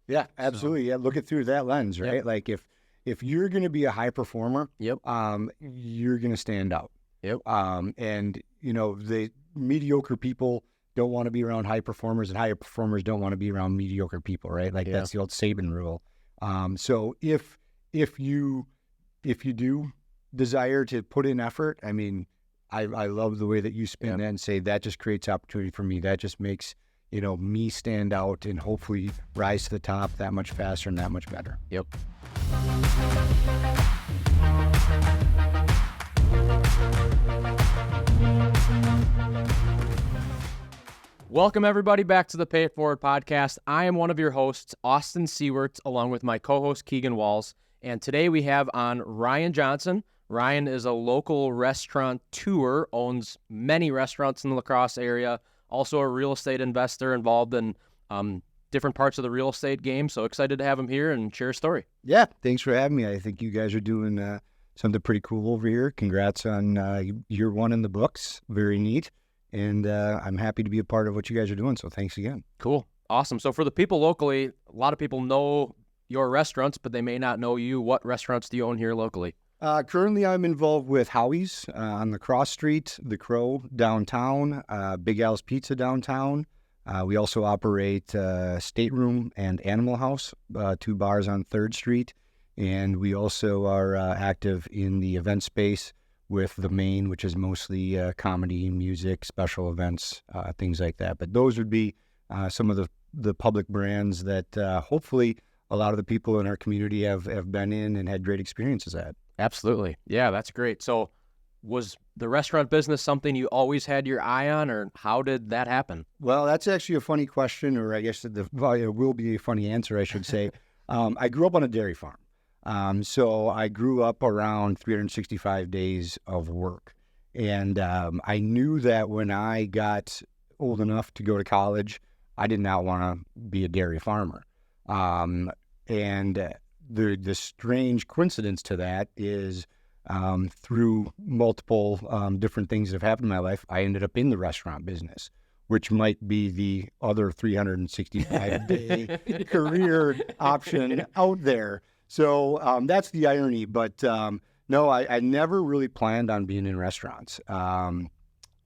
Yeah, absolutely. Yeah, look it through that lens, right? Yep. Like if you're going to be a high performer, Yep. you're going to stand out. Yep. And the mediocre people don't want to be around high performers, and higher performers don't want to be around mediocre people, right? Like that's the old Saban rule. So if you do desire to put in effort, I mean, I love the way that you spin that and say that just creates opportunity for me. That just makes me stand out and hopefully rise to the top that much faster and that much better. Yep. Welcome, everybody, back to the Pay It Forward podcast. I am one of your hosts, Austin Sewert, along with my co-host, Keegan Walls. And today we have on Ryan Johnson. Ryan is a local restaurateur, owns many restaurants in the La Crosse area, also a real estate investor involved in different parts of the real estate game. So excited to have him here and share a story. Yeah, thanks for having me. I think you guys are doing something pretty cool over here. Congrats on year one in the books. Very neat. And I'm happy to be a part of what you guys are doing. So thanks again. Cool. Awesome. So for the people locally, a lot of people know your restaurants, but they may not know you. What restaurants do you own here locally? Currently, I'm involved with Howie's on the Cross Street, the Crow downtown, Big Al's Pizza downtown. We also operate Stateroom and Animal House, 2 bars on 3rd Street. And we also are active in the event space with the Main, which is mostly comedy, music, special events, things like that. But those would be some of the public brands that hopefully a lot of the people in our community have been in and had great experiences at. Absolutely. Yeah, that's great. So was the restaurant business something you always had your eye on, or how did that happen? Well, that's actually a funny question, or I guess it will be a funny answer, I should say. I grew up on a dairy farm. So I grew up around 365 days of work. And I knew that when I got old enough to go to college, I did not want to be a dairy farmer. And the strange coincidence to that is through multiple different things that have happened in my life, I ended up in the restaurant business, which might be the other 365-day career option out there. So that's the irony. But no, I never really planned on being in restaurants.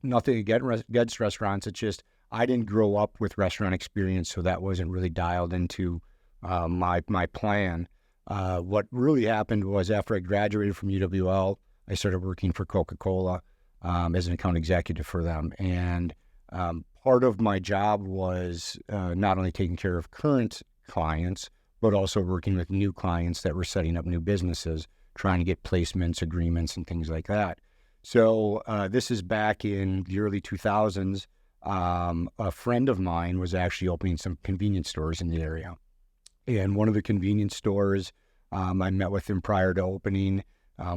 Nothing against restaurants. It's just I didn't grow up with restaurant experience, so that wasn't really dialed into my plan. What really happened was after I graduated from UWL, I started working for Coca-Cola as an account executive for them. And part of my job was not only taking care of current clients, but also working with new clients that were setting up new businesses, trying to get placements, agreements, and things like that. So this is back in the early 2000s. A friend of mine was actually opening some convenience stores in the area. And one of the convenience stores, I met with him prior to opening.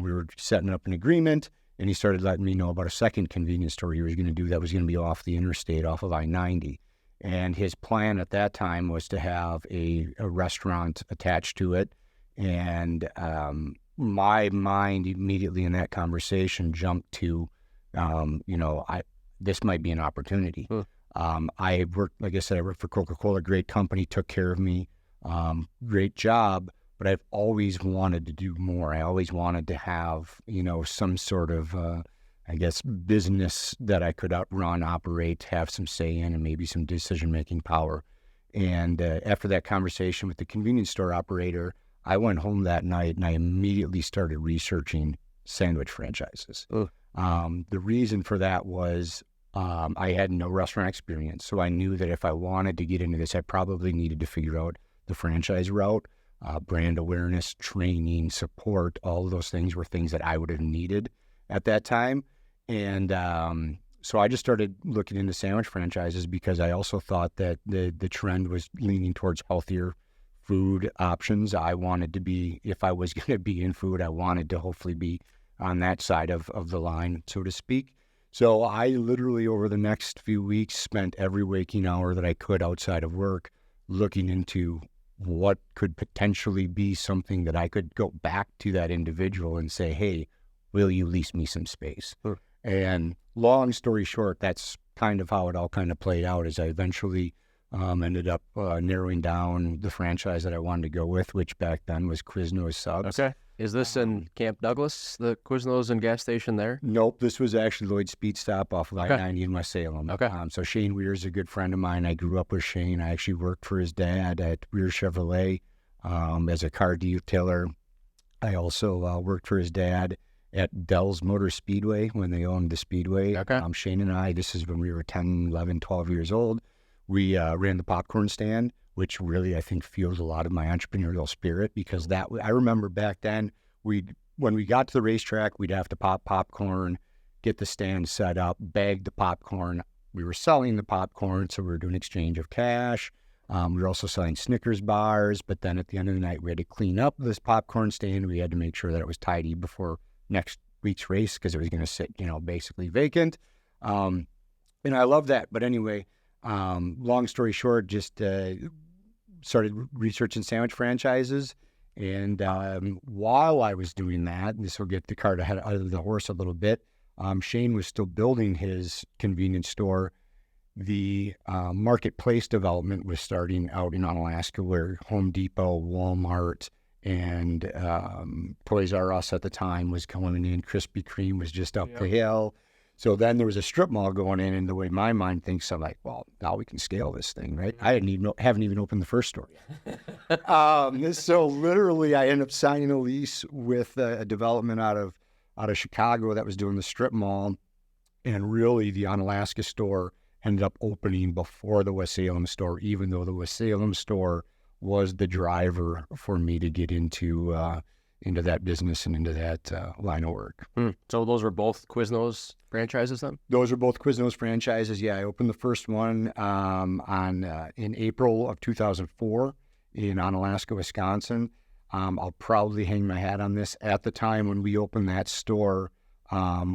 We were setting up an agreement, and he started letting me know about a second convenience store he was going to do that was going to be off the interstate, off of I-90. And his plan at that time was to have a restaurant attached to it. And my mind immediately in that conversation jumped to, this might be an opportunity. I worked, like I said, I worked for Coca-Cola, great company, took care of me. Great job, but I've always wanted to do more. I always wanted to have, some sort of, business that I could outrun, operate, have some say in, and maybe some decision-making power. And after that conversation with the convenience store operator, I went home that night and I immediately started researching sandwich franchises. The reason for that was I had no restaurant experience. So I knew that if I wanted to get into this, I probably needed to figure out the franchise route, brand awareness, training, support. All of those things were things that I would have needed at that time. And so I just started looking into sandwich franchises because I also thought that the trend was leaning towards healthier food options. I wanted to be, if I was going to be in food, I wanted to hopefully be on that side of the line, so to speak. So I literally over the next few weeks spent every waking hour that I could outside of work looking into what could potentially be something that I could go back to that individual and say, hey, will you lease me some space? And long story short, that's kind of how it all kind of played out. Is I eventually Ended up narrowing down the franchise that I wanted to go with, which back then was Quiznos Subs. Okay. Is this in Camp Douglas, the Quiznos and gas station there? Nope, this was actually Lloyd's Speed Stop off of I-90 in West Salem. Okay. So Shane Weir is a good friend of mine. I grew up with Shane. I actually worked for his dad at Weir Chevrolet as a car detailer. I also worked for his dad at Dell's Motor Speedway when they owned the Speedway. Okay. Shane and I, this is when we were 10, 11, 12 years old. We ran the popcorn stand, which really, I think, fuels a lot of my entrepreneurial spirit, because I remember back then, when we got to the racetrack, we'd have to pop popcorn, get the stand set up, bag the popcorn. We were selling the popcorn, so we were doing exchange of cash. We were also selling Snickers bars, but then at the end of the night, we had to clean up this popcorn stand. We had to make sure that it was tidy before next week's race, because it was going to sit, basically vacant. And I love that. But anyway, long story short, just started researching sandwich franchises. And while I was doing that, and this will get the cart ahead of the horse a little bit, Shane was still building his convenience store. The marketplace development was starting out in Onalaska, where Home Depot, Walmart, and Toys R Us at the time was going in. Krispy Kreme was just up the hill. So then there was a strip mall going in, and the way my mind thinks, I'm like, well, now we can scale this thing, right? I haven't even opened the first store yet. So literally, I ended up signing a lease with a development out of Chicago that was doing the strip mall, and really the Onalaska store ended up opening before the West Salem store, even though the West Salem store was the driver for me to get into that business and into that line of work. So those were both Quiznos franchises then? Those are both Quiznos franchises. Yeah, I opened the first one in April of 2004 in Onalaska, Wisconsin. I'll proudly hang my hat on this. At the time when we opened that store,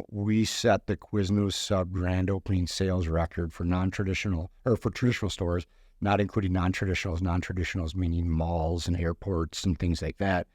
we set the Quiznos sub grand opening sales record for traditional stores, not including non-traditionals. Non-traditionals meaning malls and airports and things like that.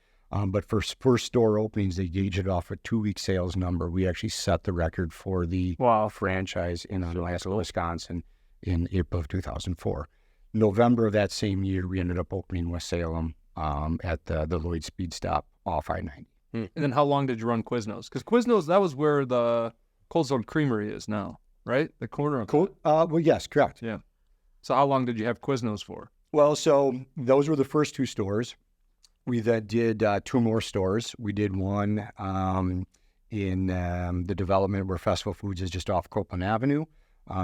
But for first store openings, they gauge it off a 2-week sales number. We actually set the record for the franchise in Onalaska, Wisconsin in April of 2004. November of that same year, we ended up opening West Salem at the Lloyd Speed Stop off I-90. And then how long did you run Quiznos? Because Quiznos, that was where the Cold Stone Creamery is now, right? The corner of Well, yes, correct. Yeah. So how long did you have Quiznos for? Well, so those were the first 2 stores. We then did 2 more stores. We did one in the development where Festival Foods is just off Copeland Avenue.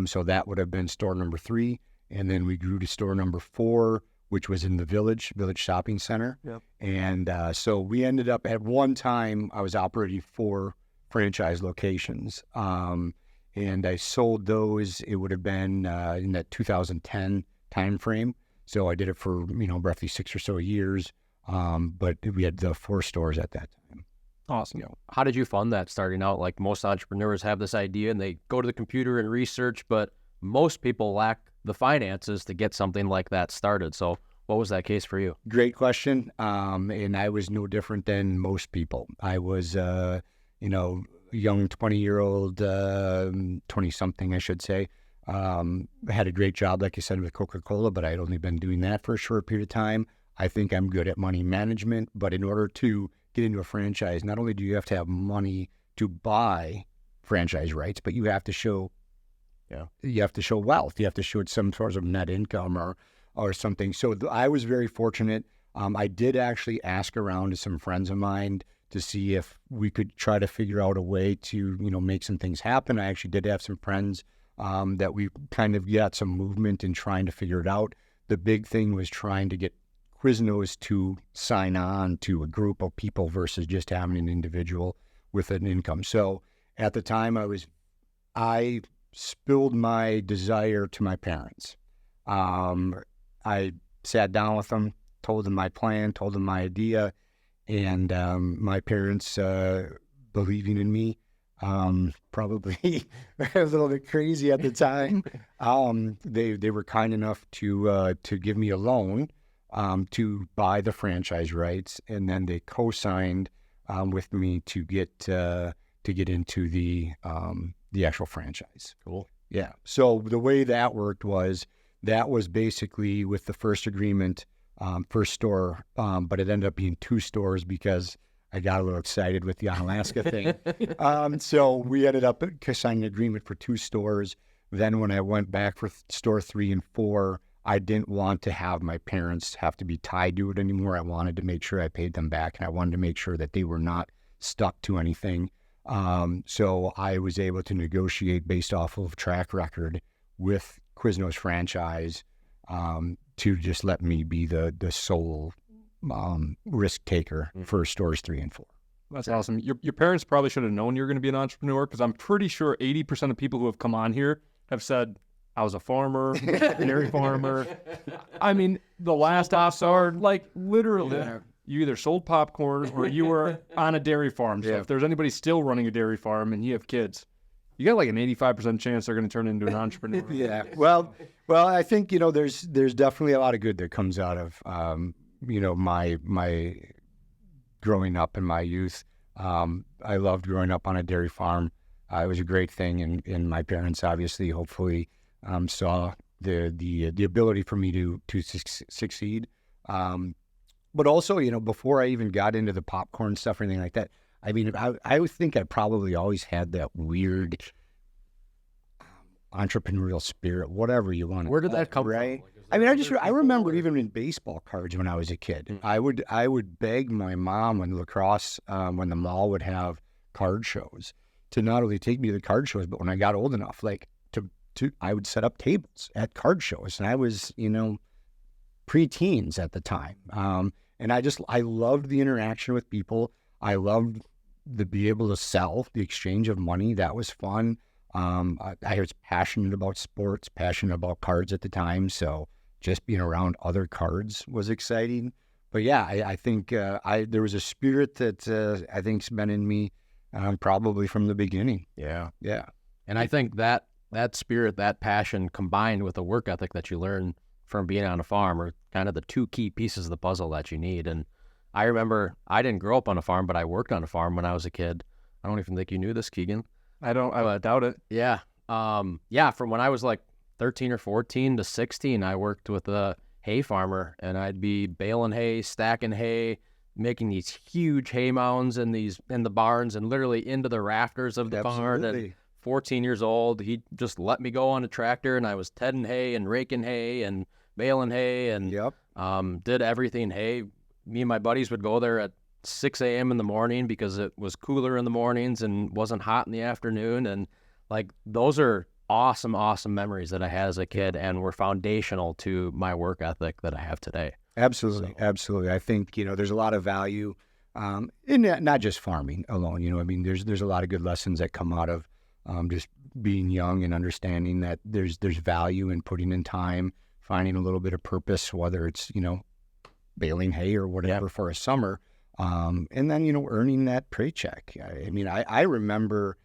So that would have been store number 3. And then we grew to store number 4, which was in the Village Shopping Center. Yep. And so we ended up, at one time, I was operating 4 franchise locations. And I sold those, it would have been in that 2010 time frame. So I did it for, roughly 6 or so years. But we had the 4 stores at that time. Awesome. How did you fund that starting out? Like most entrepreneurs have this idea and they go to the computer and research, but most people lack the finances to get something like that started. So what was that case for you? Great question. And I was no different than most people. I was, young 20-year-old, 20-something, I should say. I had a great job, like I said, with Coca-Cola, but I had only been doing that for a short period of time. I think I'm good at money management, but in order to get into a franchise, not only do you have to have money to buy franchise rights, but you have to show, wealth. You have to show some sort of net income or something. So I was very fortunate. I did actually ask around to some friends of mine to see if we could try to figure out a way to, make some things happen. I actually did have some friends that we kind of got some movement in trying to figure it out. The big thing was trying to get Quiznos to sign on to a group of people versus just having an individual with an income. So at the time I spilled my desire to my parents. I sat down with them, told them my plan, told them my idea, and my parents, believing in me, probably a little bit crazy at the time. They were kind enough to give me a loan to buy the franchise rights, and then they co-signed with me to get into the actual franchise. Cool. Yeah. So the way that worked was that was basically with the first agreement, first store, but it ended up being 2 stores because I got a little excited with the Onalaska thing. So we ended up signing an agreement for 2 stores. Then when I went back for store 3 and 4, I didn't want to have my parents have to be tied to it anymore. I wanted to make sure I paid them back, and I wanted to make sure that they were not stuck to anything. So I was able to negotiate based off of track record with Quiznos franchise to just let me be the sole risk taker for stores 3 and 4. That's awesome. Your parents probably should have known you were going to be an entrepreneur, because I'm pretty sure 80% of people who have come on here have said, I was a farmer, dairy farmer. I mean, the last episode, like literally, you either sold popcorn or you were on a dairy farm. So if there's anybody still running a dairy farm and you have kids, you got like an 85% chance they're going to turn into an entrepreneur. Yeah. Well, I think, there's definitely a lot of good that comes out of, my growing up in my youth. I loved growing up on a dairy farm. It was a great thing. And my parents obviously, hopefully, saw the ability for me to succeed. But also, before I even got into the popcorn stuff or anything like that, I mean, I would think I probably always had that weird entrepreneurial spirit, whatever you want to. Where did that come right? from? I mean, I remember even in baseball cards when I was a kid, I would beg my mom when lacrosse, when the mall would have card shows, to not only take me to the card shows, but when I got old enough, like I would set up tables at card shows, and I was, pre-teens at the time. And I loved the interaction with people. I loved to be able to sell, the exchange of money. That was fun. I was passionate about sports, passionate about cards at the time. So just being around other cards was exciting. But yeah, I think there was a spirit that I think's been in me probably from the beginning. Yeah. Yeah. And I think that spirit, that passion combined with the work ethic that you learn from being on a farm are kind of the 2 key pieces of the puzzle that you need. And I remember I didn't grow up on a farm, but I worked on a farm when I was a kid. I don't even think you knew this, Keegan. I doubt it. Yeah. From when I was like 13 or 14 to 16, I worked with a hay farmer, and I'd be baling hay, stacking hay, making these huge hay mounds in the barns and literally into the rafters of the barn. And 14 years old, he just let me go on a tractor, and I was tedding hay and raking hay and baling hay and did everything hay. Me and my buddies would go there at 6 a.m. in the morning because it was cooler in the mornings and wasn't hot in the afternoon. And like, those are awesome, awesome memories that I had as a kid and were foundational to my work ethic that I have today. Absolutely. Absolutely. I think, there's a lot of value in not just farming alone. I mean, there's a lot of good lessons that come out of just being young and understanding that there's value in putting in time, finding a little bit of purpose, whether it's, baling hay or whatever for a summer. And then, earning that paycheck. I mean, I remember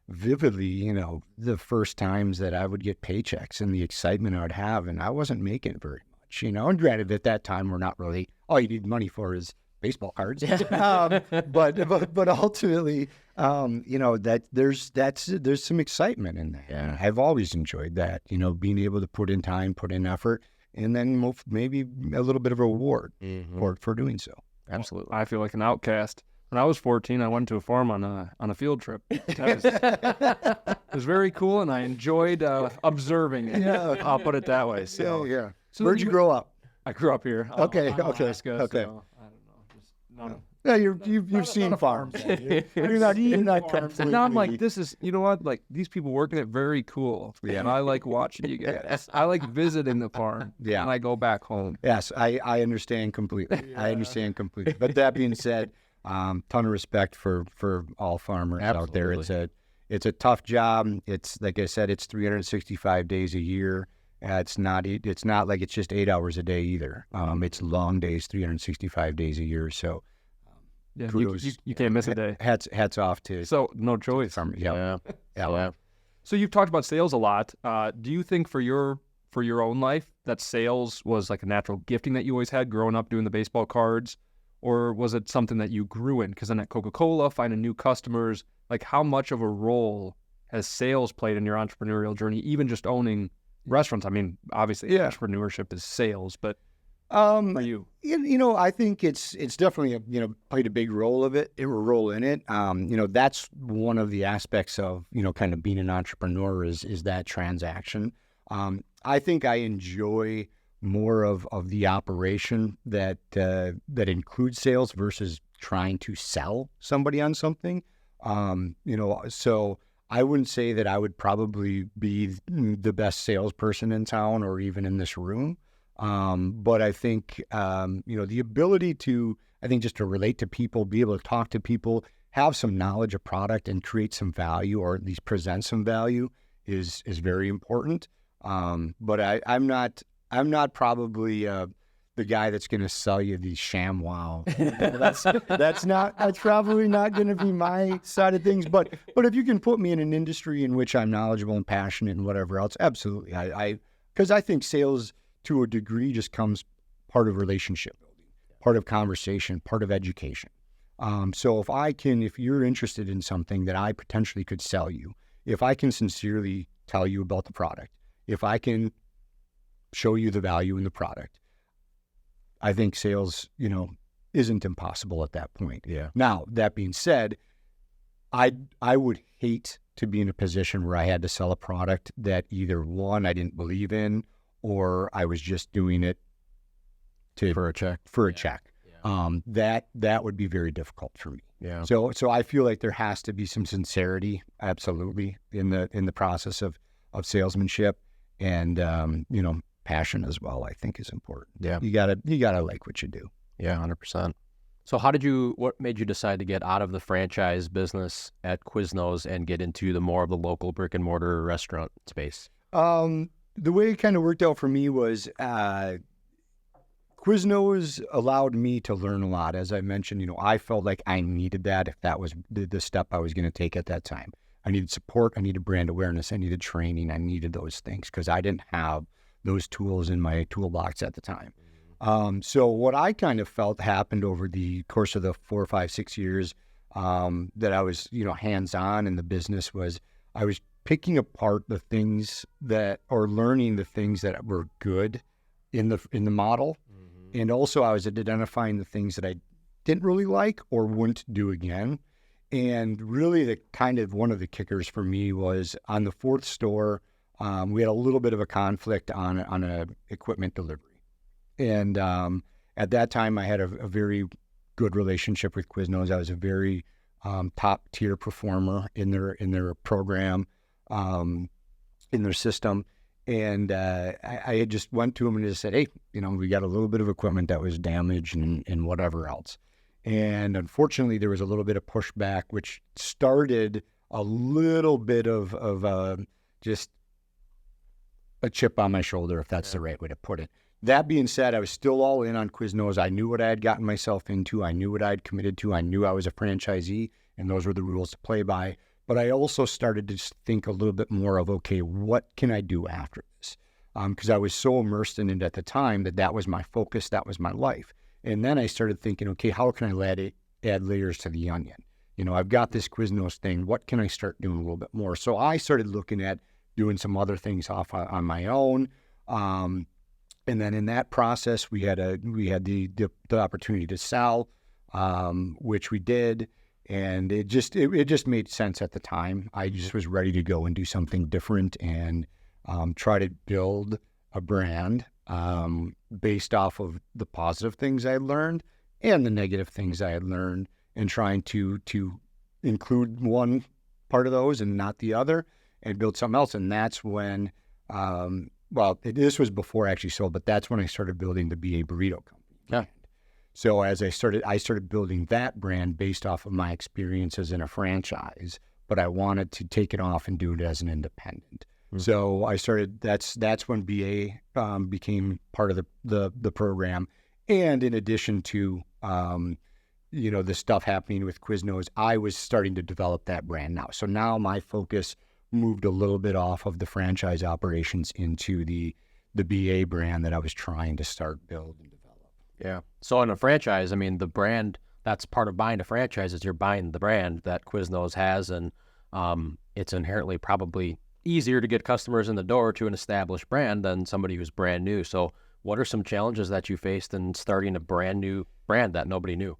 vividly, the first times that I would get paychecks and the excitement I'd have, and I wasn't making very much, And granted, at that time, we're not really, all you need money for is baseball cards. But ultimately, that there's some excitement in that. Yeah. I've always enjoyed that, being able to put in time, put in effort, and then maybe a little bit of a reward for doing so. Absolutely. I feel like an outcast. When I was 14, I went to a farm on a field trip. It was very cool, and I enjoyed observing it. Yeah. I'll put it that way. So, So where'd you grow up? I grew up here. Okay. Onalaska, So, I don't know. Just none. Yeah, you've seen farms. You're not completely. Now I'm like, this is, you know what? Like, these people working it, very cool. Yeah. And I like watching you guys. I like visiting the farm. Yeah. And I go back home. Yes, I understand completely. I understand completely. But that being said, ton of respect for all farmers out there. It's a tough job. It's, like I said, it's 365 days a year. It's not like it's just 8 hours a day either. It's long days, 365 days a year. So Yeah, you can't miss a day. Hats off to. So no choice. Yeah. So you've talked about sales a lot. Do you think for your own life that sales was like a natural gifting that you always had growing up doing the baseball cards, or was it something that you grew in? Because then at Coca-Cola, finding new customers, like how much of a role has sales played in your entrepreneurial journey, even just owning restaurants. I mean, obviously, entrepreneurship is sales, but for you, I think it's definitely played a big role in it. That's one of the aspects of kind of being an entrepreneur is that transaction. I think I enjoy more of the operation that includes sales versus trying to sell somebody on something. So I wouldn't say that I would probably be the best salesperson in town or even in this room. But I think, the ability to, just to relate to people, be able to talk to people, have some knowledge of product and create some value, or at least present some value is very important. But I'm not probably, the guy that's going to sell you the ShamWow. That's probably not going to be my side of things. But if you can put me in an industry in which I'm knowledgeable and passionate and whatever else, absolutely. Because I think sales to a degree just comes part of relationship building, part of conversation, part of education. So if you're interested in something that I potentially could sell you, if I can sincerely tell you about the product, if I can show you the value in the product, I think sales, isn't impossible at that point. Yeah. Now, that being said, I would hate to be in a position where I had to sell a product that either one, I didn't believe in, or I was just doing it for a check. Yeah. That would be very difficult for me. Yeah. So I feel like there has to be some sincerity, absolutely, in the process of salesmanship, and passion as well, I think, is important. Yeah. You gotta like what you do. Yeah, 100%. So what made you decide to get out of the franchise business at Quiznos and get into more of the local brick and mortar restaurant space? The way it kind of worked out for me was Quiznos allowed me to learn a lot. As I mentioned, I felt like I needed that if that was the step I was going to take at that time. I needed support. I needed brand awareness. I needed training. I needed those things because I didn't have those tools in my toolbox at the time. So what I kind of felt happened over the course of the 4, 5, 6 years that I was, hands-on in the business was I was picking apart the things learning the things that were good in the model. Mm-hmm. And also I was identifying the things that I didn't really like or wouldn't do again. And really the kind of one of the kickers for me was on the 4th store, we had a little bit of a conflict on a equipment delivery. And at that time I had a very good relationship with Quiznos. I was a very top tier performer in their program, in their system. And I had just went to them and just said, hey, we got a little bit of equipment that was damaged and whatever else. And unfortunately, there was a little bit of pushback, which started a little bit of just a chip on my shoulder, if that's the right way to put it. That being said, I was still all in on Quiznos. I knew what I had gotten myself into. I knew what I had committed to. I knew I was a franchisee, and those were the rules to play by. But I also started to think a little bit more of, okay, what can I do after this? Because I was so immersed in it at the time that was my focus, that was my life. And then I started thinking, okay, how can I add layers to the onion? I've got this Quiznos thing. What can I start doing a little bit more? So I started looking at doing some other things off on my own. And then in that process, we had the opportunity to sell, which we did. And it just made sense at the time. I just was ready to go and do something different and try to build a brand based off of the positive things I had learned and the negative things I had learned, and trying to include one part of those and not the other, and build something else. And that's when, this was before I actually sold, but that's when I started building the BA Burrito company. Yeah. So as I started building that brand based off of my experiences in a franchise, but I wanted to take it off and do it as an independent. Mm-hmm. So I started, that's when BA became part of the program. And in addition to, the stuff happening with Quiznos, I was starting to develop that brand now. So now my focus moved a little bit off of the franchise operations into the BA brand that I was trying to start build and develop. Yeah. So in a franchise, I mean, the brand, that's part of buying a franchise is you're buying the brand that Quiznos has, and it's inherently probably easier to get customers in the door to an established brand than somebody who's brand new. So what are some challenges that you faced in starting a brand new brand that nobody knew?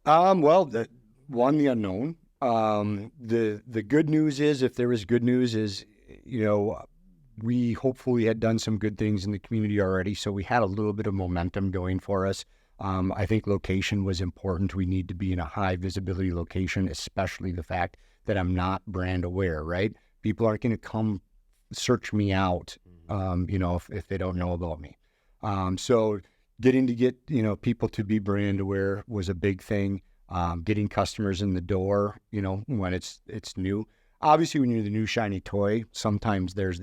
Well, the unknown. The good news is, if there is good news, is, we hopefully had done some good things in the community already. So we had a little bit of momentum going for us. I think location was important. We need to be in a high visibility location, especially the fact that I'm not brand aware, right? People aren't going to come search me out, if they don't know about me. So getting to get, people to be brand aware was a big thing. Getting customers in the door, when it's new. Obviously, when you're the new shiny toy, sometimes there's,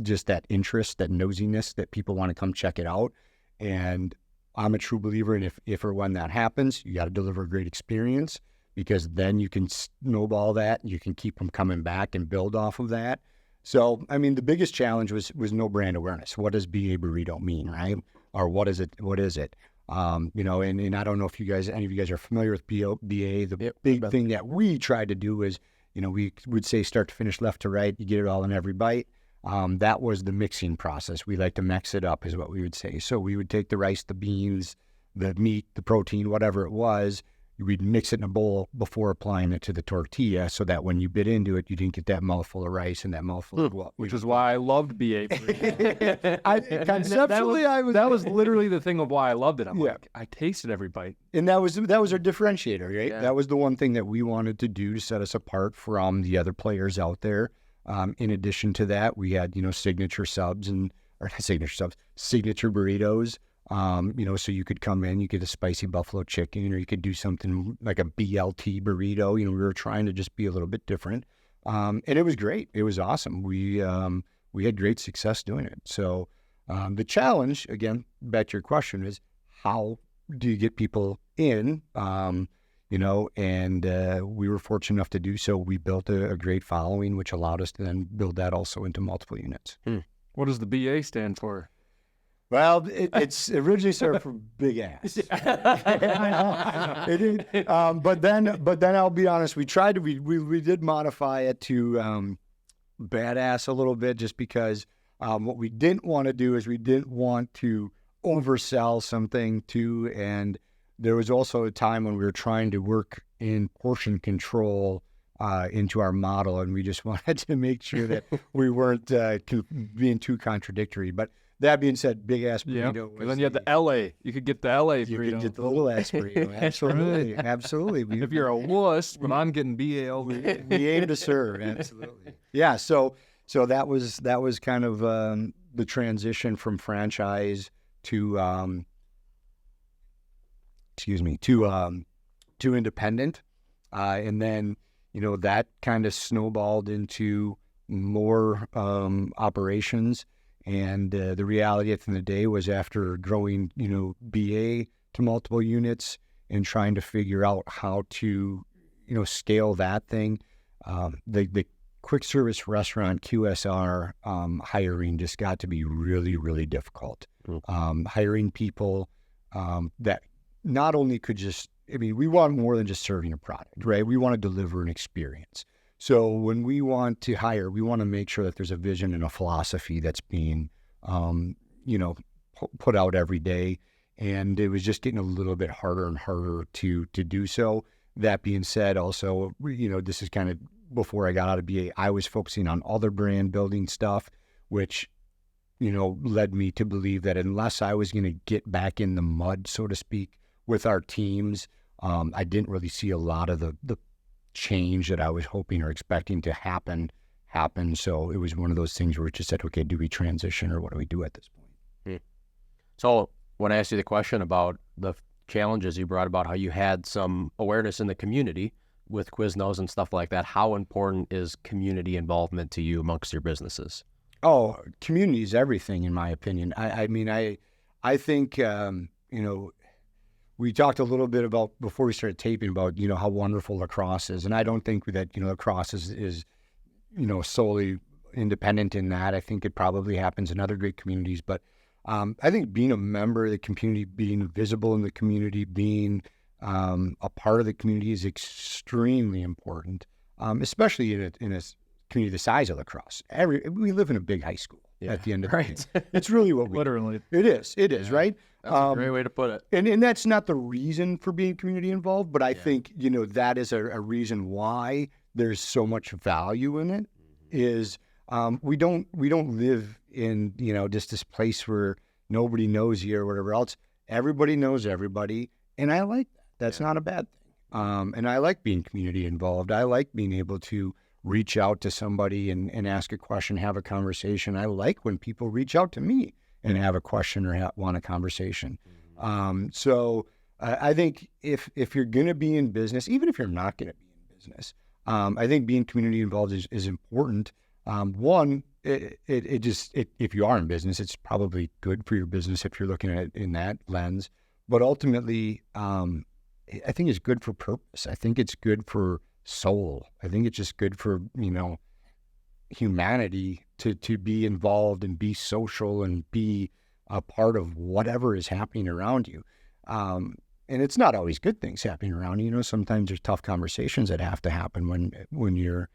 just that interest, that nosiness that people want to come check it out. And I'm a true believer in if or when that happens, you got to deliver a great experience, because then you can snowball that. You can keep them coming back and build off of that. So, I mean, the biggest challenge was no brand awareness. What does BA Burrito mean, right? Or what is it? What is it? And I don't know if any of you guys are familiar with BA. The big thing that we tried to do is, we would say start to finish, left to right. You get it all in every bite. That was the mixing process. We like to mix it up, is what we would say. So we would take the rice, the beans, the meat, the protein, whatever it was. We'd mix it in a bowl before applying it to the tortilla, so that when you bit into it, you didn't get that mouthful of rice and that mouthful of what. Which is why I loved BA. Conceptually, that was literally the thing of why I loved it. I'm like, I tasted every bite. And that was our differentiator, right? Yeah. That was the one thing that we wanted to do to set us apart from the other players out there. In addition to that, we had, signature burritos. So you could come in, you get a spicy buffalo chicken, or you could do something like a BLT burrito. We were trying to just be a little bit different. And it was great. It was awesome. We had great success doing it. So the challenge, again, back to your question, is how do you get people in? And we were fortunate enough to do so. We built a great following, which allowed us to then build that also into multiple units. What does the BA stand for? Well, it's originally started for big ass. But then I'll be honest, we did modify it to badass a little bit, just because what we didn't want to do is we didn't want to oversell something too. And there was also a time when we were trying to work in portion control into our model, and we just wanted to make sure that we weren't being too contradictory. But that being said, big ass burrito. And then you had the LA. You could get the LA burrito. You could get the little ass burrito. Absolutely, absolutely. If you're a wuss, but I'm getting BAL. We aim to serve. Absolutely. Yeah. So that was kind of the transition from franchise to independent, and then that kind of snowballed into more operations. And the reality at the end of the day was, after growing, BA to multiple units and trying to figure out how to, scale that thing, the quick service restaurant QSR hiring just got to be really, really difficult. Hiring people that not only could we want more than just serving a product, right? We want to deliver an experience. So when we want to hire, we want to make sure that there's a vision and a philosophy that's being, put out every day. And it was just getting a little bit harder and harder to do so. That being said, also, this is kind of before I got out of BA, I was focusing on other brand building stuff, which, led me to believe that unless I was going to get back in the mud, so to speak, with our teams, I didn't really see a lot of the change that I was hoping or expecting to happen. So it was one of those things where it just said, okay, do we transition, or what do we do at this point? So when I asked you the question about the challenges you brought about how you had some awareness in the community with Quiznos and stuff like that, how important is community involvement to you amongst your businesses? Oh, community is everything, in my opinion. I think, we talked a little bit about, before we started taping, about, how wonderful lacrosse is. And I don't think that, lacrosse is solely independent in that. I think it probably happens in other great communities. But I think being a member of the community, being visible in the community, being a part of the community is extremely important, especially in a community the size of La Crosse. We live in a big high school at the end of the day. It's really what we Literally. It is, right? That's a great way to put it. And that's not the reason for being community involved, but I think, that is a reason why there's so much value in it is we don't live in, just this place where nobody knows you or whatever else. Everybody knows everybody. And I like that. That's not a bad thing. And I like being community involved. I like being able to reach out to somebody and ask a question, have a conversation. I like when people reach out to me and have a question or want a conversation. So I think if you're going to be in business, even if you're not going to be in business, I think being community involved is important. One, if you are in business, it's probably good for your business if you're looking at it in that lens. But ultimately, I think it's good for purpose. I think it's good for soul. I think it's just good for, humanity to be involved and be social and be a part of whatever is happening around you. And it's not always good things happening around you. Sometimes there's tough conversations that have to happen when you're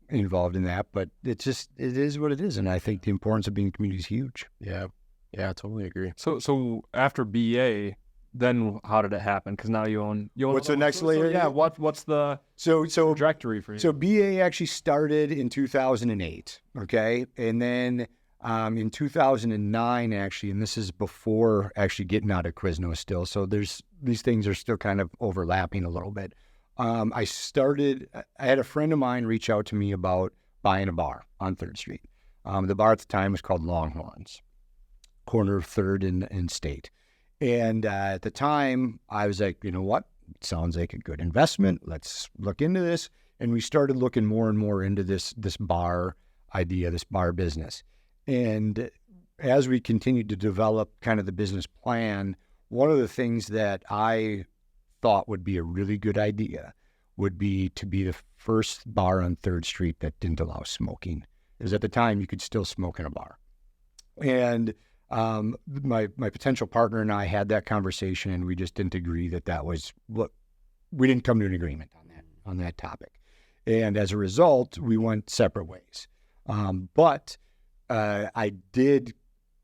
involved in that, but it is what it is. And I think the importance of being in community is huge. Yeah, I totally agree. So after BA, then how did it happen? Because now you own. What's the next layer? Yeah. What's the trajectory for you? So BA actually started in 2008. Okay, and then in 2009 actually, and this is before actually getting out of Quiznos still. So these things are still kind of overlapping a little bit. I had a friend of mine reach out to me about buying a bar on 3rd Street. The bar at the time was called Longhorns, corner of 3rd and State. And at the time, I was like, you know what? It sounds like a good investment. Let's look into this. And we started looking more and more into this bar idea, this bar business. And as we continued to develop kind of the business plan, one of the things that I thought would be a really good idea would be to be the first bar on 3rd Street that didn't allow smoking. Because at the time, you could still smoke in a bar. And my potential partner and I had that conversation, and we just didn't agree that was what we didn't come to an agreement on that topic. And as a result, we went separate ways. But I did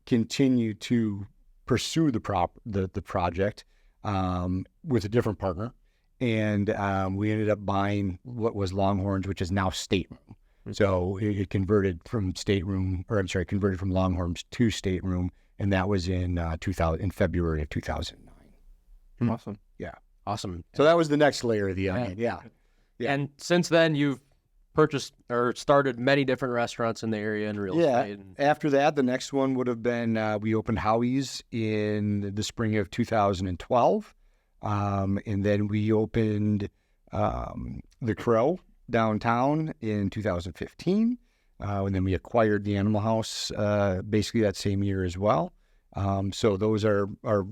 continue to pursue the project with a different partner, and we ended up buying what was Longhorns, which is now Stateroom. So it converted from Longhorns to Stateroom, and that was in February of 2009. Awesome. Yeah. Awesome. So that was the next layer of the onion. Yeah. And since then, you've purchased or started many different restaurants in the area in real estate. After that, the next one would have been we opened Howie's in the spring of 2012, and then we opened the Crosse downtown in 2015, and then we acquired the Animal House basically that same year as well. So those are a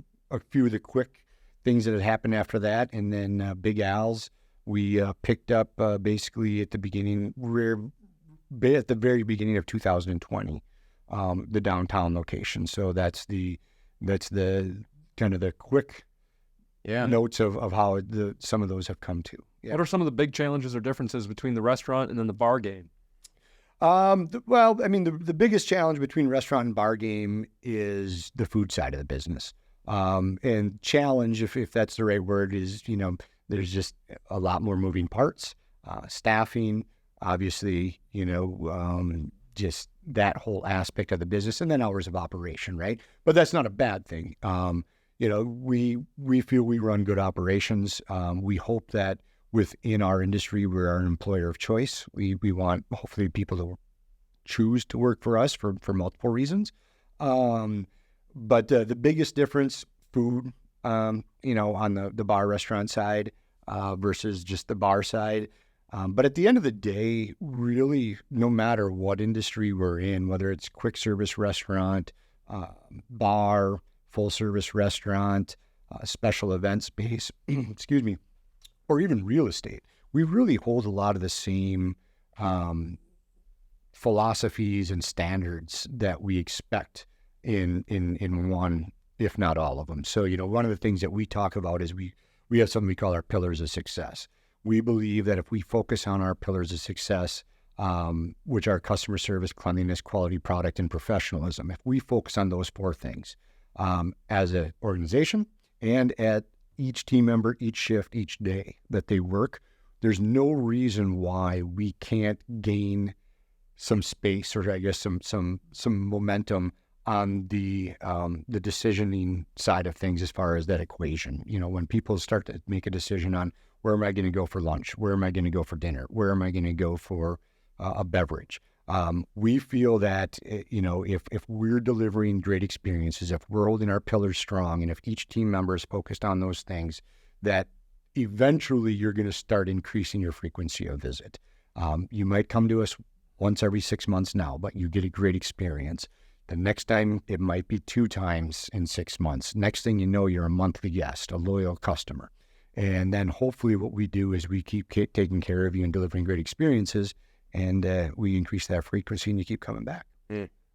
few of the quick things that had happened after that. And then Big Al's, we picked up basically at the very beginning of 2020, the downtown location. So that's the kind of the quick notes of how some of those have come to. Yeah. What are some of the big challenges or differences between the restaurant and then the bar game? Well, I mean, the biggest challenge between restaurant and bar game is the food side of the business. And challenge, if that's the right word, is, there's just a lot more moving parts, staffing, obviously, just that whole aspect of the business, and then hours of operation, right? But that's not a bad thing. We feel we run good operations. We hope that within our industry, we're an employer of choice. We want, hopefully, people to choose to work for us for multiple reasons. But the biggest difference, food, on the bar restaurant side versus just the bar side. But at the end of the day, really, no matter what industry we're in, whether it's quick service restaurant, bar, full service restaurant, special event space, excuse me, or even real estate, we really hold a lot of the same philosophies and standards that we expect in one, if not all of them. So, one of the things that we talk about is we have something we call our pillars of success. We believe that if we focus on our pillars of success, which are customer service, cleanliness, quality product, and professionalism. If we focus on those 4 things as an organization and at each team member, each shift, each day that they work, there's no reason why we can't gain some space, or I guess some momentum on the decisioning side of things as far as that equation. You know, when people start to make a decision on where am I going to go for lunch, where am I going to go for dinner, where am I going to go for a beverage, we feel that you know, if we're delivering great experiences, if we're holding our pillars strong, and if each team member is focused on those things, that eventually you're going to start increasing your frequency of visit. You might come to us once every 6 months now, but you get a great experience. The next time it might be 2 times in 6 months. Next thing you know, you're a monthly guest, a loyal customer. And then hopefully what we do is we keep taking care of you and delivering great experiences, and we increase that frequency and you keep coming back.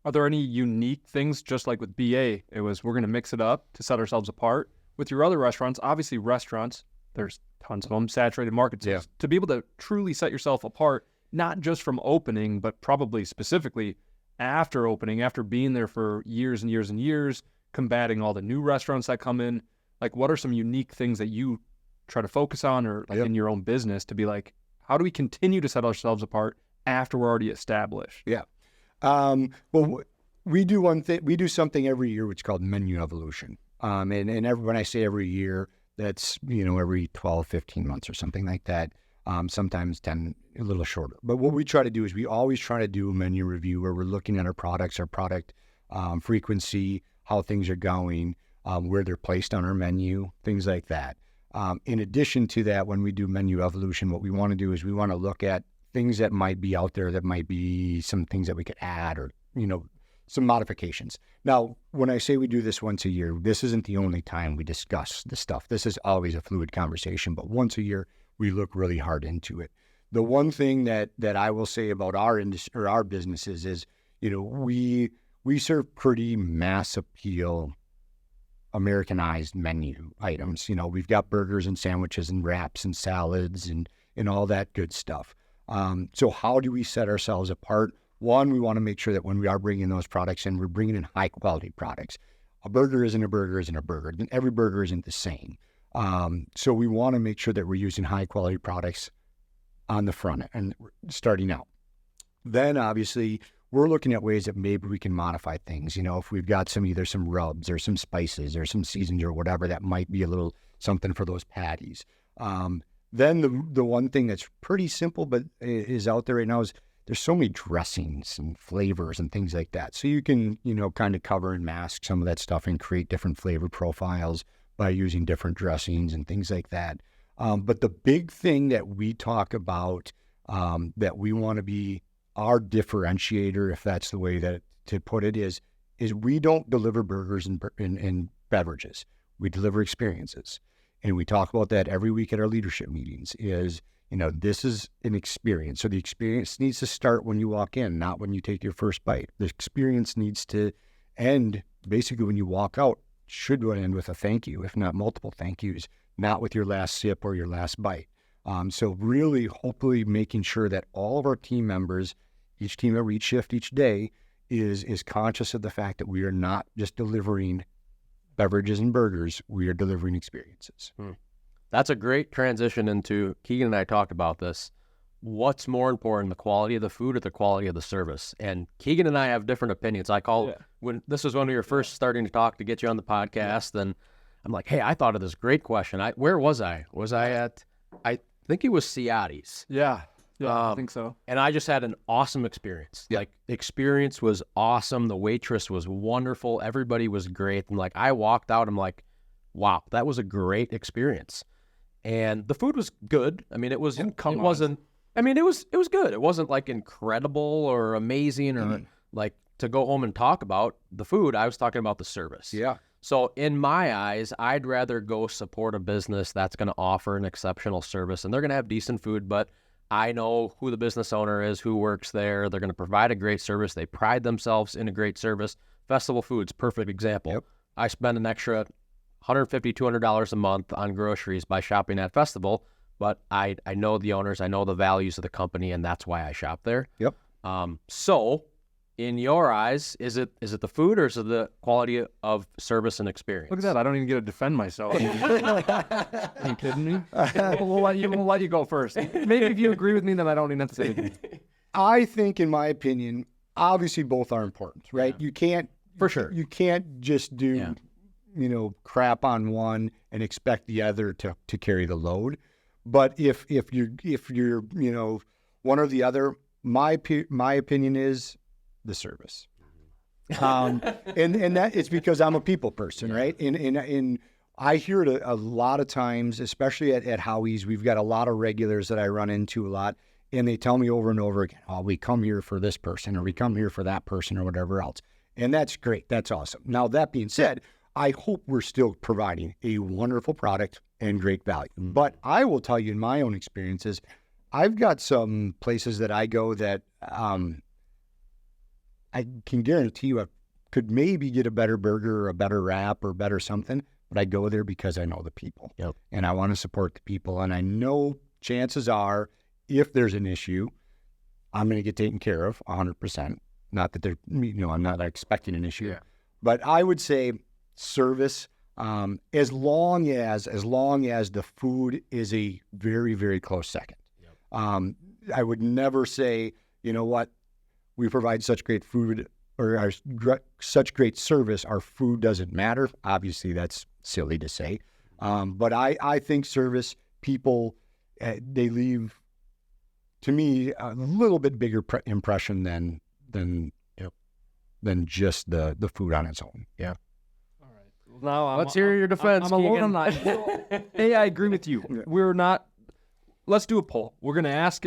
Are there any unique things, just like with BA, it was we're going to mix it up to set ourselves apart? With your other restaurants, obviously restaurants, there's tons of them, saturated markets. Yeah. To be able to truly set yourself apart, not just from opening, but probably specifically after opening, after being there for years and years and years, combating all the new restaurants that come in, like what are some unique things that you try to focus on, or like in your own business, to be like, how do we continue to set ourselves apart after we're already established? Yeah. Well, we do one thing. We do something every year, which is called menu evolution. When I say every year, that's, you know, every 12, 15 months or something like that. Sometimes 10, a little shorter. But what we try to do is we always try to do a menu review where we're looking at our products, our product frequency, how things are going, where they're placed on our menu, things like that. In addition to that, when we do menu evolution, what we want to do is we want to look at things that might be out there that might be some things that we could add, or, you know, some modifications. Now, when I say we do this once a year, this isn't the only time we discuss this stuff. This is always a fluid conversation, but once a year, we look really hard into it. The one thing that I will say about our industry or our businesses is, you know, we serve pretty mass appeal, Americanized menu items. You know, we've got burgers and sandwiches and wraps and salads and all that good stuff. So how do we set ourselves apart? One, we want to make sure that when we are bringing those products in, we're bringing in high quality products. A burger isn't a burger isn't a burger. Every burger isn't the same. So we want to make sure that we're using high quality products on the front and starting out. Then obviously we're looking at ways that maybe we can modify things. You know, if we've got either some rubs or some spices or some seasons or whatever, that might be a little something for those patties. Then the one thing that's pretty simple but is out there right now is there's so many dressings and flavors and things like that. So you can, you know, kind of cover and mask some of that stuff and create different flavor profiles by using different dressings and things like that. But the big thing that we talk about that we want to be our differentiator, if that's the way that to put it, is we don't deliver burgers and beverages. We deliver experiences. And we talk about that every week at our leadership meetings is, you know, this is an experience. So the experience needs to start when you walk in, not when you take your first bite. The experience needs to end basically when you walk out. Should end with a thank you, if not multiple thank yous, not with your last sip or your last bite. So really, hopefully making sure that all of our team members, each team member, each shift, each day is conscious of the fact that we are not just delivering beverages and burgers, we are delivering experiences. That's a great transition into, Keegan and I talked about this. What's more important, the quality of the food or the quality of the service? And Keegan and I have different opinions. When this was when we were first starting to talk to get you on the podcast, then I'm like, hey, I thought of this great question. Where was I? Was I at, I think it was Ciati's. Yeah, I think so. And I just had an awesome experience. Yeah. Like, experience was awesome. The waitress was wonderful. Everybody was great. And like, I walked out, I'm like, wow, that was a great experience. And the food was good. I mean, it was good. It wasn't like incredible or amazing or like to go home and talk about the food. I was talking about the service. Yeah. So in my eyes, I'd rather go support a business that's going to offer an exceptional service, and they're going to have decent food, but I know who the business owner is, who works there. They're going to provide a great service. They pride themselves in a great service. Festival Foods, perfect example. Yep. I spend an extra $150, $200 a month on groceries by shopping at Festival. but I know the owners, I know the values of the company, and that's why I shop there. Yep. So in your eyes, is it the food or is it the quality of service and experience? Look at that. I don't even get to defend myself. Are you kidding me? We'll let you go first. Maybe if you agree with me, then I don't even have to say anything. I think, in my opinion, obviously both are important, right? Yeah. You can't, for sure, you can't just do, crap on one and expect the other to carry the load. But if you're one or the other, my opinion is the service. And that it's because I'm a people person, right? And I hear it a lot of times, especially at Howie's. We've got a lot of regulars that I run into a lot, and they tell me over and over again, "Oh, we come here for this person, or we come here for that person, or whatever else." And that's great. That's awesome. Now, that being said, I hope we're still providing a wonderful product and great value. But I will tell you, in my own experiences, I've got some places that I go that I can guarantee you I could maybe get a better burger or a better wrap or better something, but I go there because I know the people. Yep. And I want to support the people. And I know chances are, if there's an issue, I'm going to get taken care of 100%. Not that I'm not expecting an issue, but I would say service, as long as the food is a very, very close second. Yep. I would never say, you know what, we provide such great food or such great service, our food doesn't matter. Obviously, that's silly to say. But I think service, people, they leave, to me, a little bit bigger impression than just the food on its own. Yeah. All right. Now let's hear your defense. I'm alone on that. Hey, I agree with you. We're not. Let's do a poll. We're gonna ask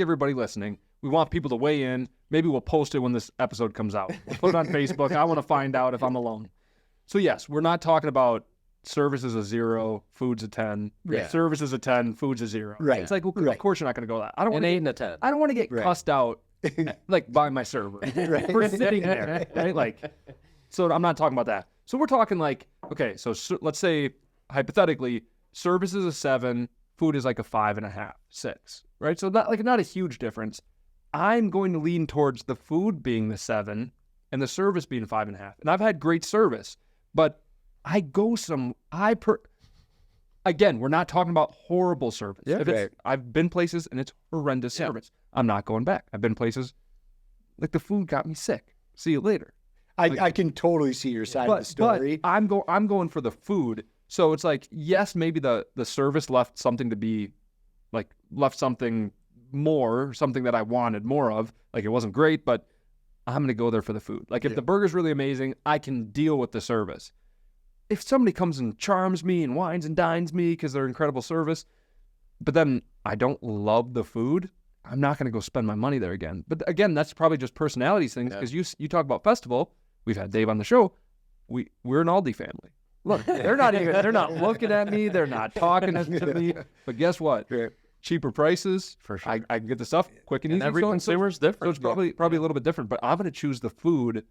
everybody listening. We want people to weigh in. Maybe we'll post it when this episode comes out. We'll put it on Facebook. I want to find out if I'm alone. So yes, we're not talking about service is a 0, food's a 10. Yeah. Service is a 10, food's a 0. Right. It's like, well, of course you're not going to go that. I don't An want 8 and a 10. I don't want to get cussed out like by my server for sitting there, right? Like, so I'm not talking about that. So we're talking like, okay, so let's say hypothetically, service is a 7, food is like a 5.5, 6, right? So not a huge difference. I'm going to lean towards the food being the 7 and the service being 5.5. And I've had great service, but again, we're not talking about horrible service. Yeah, I've been places and it's horrendous service. I'm not going back. I've been places like the food got me sick. See you later. I can totally see your side of the story. But I'm going for the food. So it's like, yes, maybe the service left something more, something that I wanted more of. Like, it wasn't great, but I'm going to go there for the food. Like, if the burger's really amazing, I can deal with the service. If somebody comes and charms me and wines and dines me because they're incredible service, but then I don't love the food, I'm not going to go spend my money there again. But again, that's probably just personalities things, because you talk about festival. We've had Dave on the show. We're an Aldi family. Look, they're not looking at me. They're not talking to me. But guess what? Cheaper prices. For sure. I can get the stuff quick and easy. Every consumer is different. So it's probably a little bit different. But I'm going to choose the food.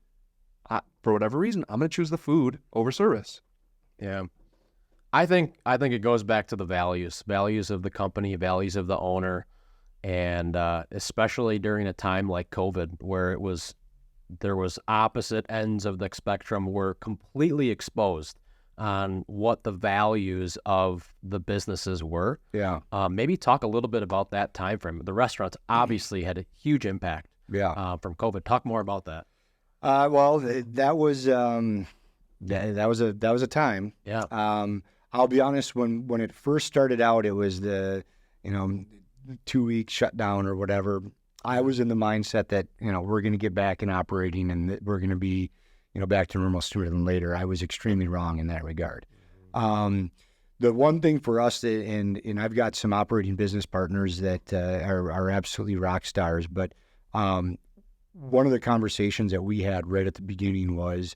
For whatever reason, I'm going to choose the food over service. Yeah. I think it goes back to the values of the company, values of the owner, and especially during a time like COVID, where there was opposite ends of the spectrum were completely exposed on what the values of the businesses were. Yeah. Maybe talk a little bit about that time frame. The restaurants obviously had a huge impact. From COVID. Talk more about that. Well, that was a time. Yeah. I'll be honest. When it first started out, it was the 2-week shutdown or whatever. I was in the mindset that we're going to get back in operating and that we're going to be back to normal sooner than later. I was extremely wrong in that regard. The one thing for us, and I've got some operating business partners that are absolutely rock stars, but one of the conversations that we had right at the beginning was,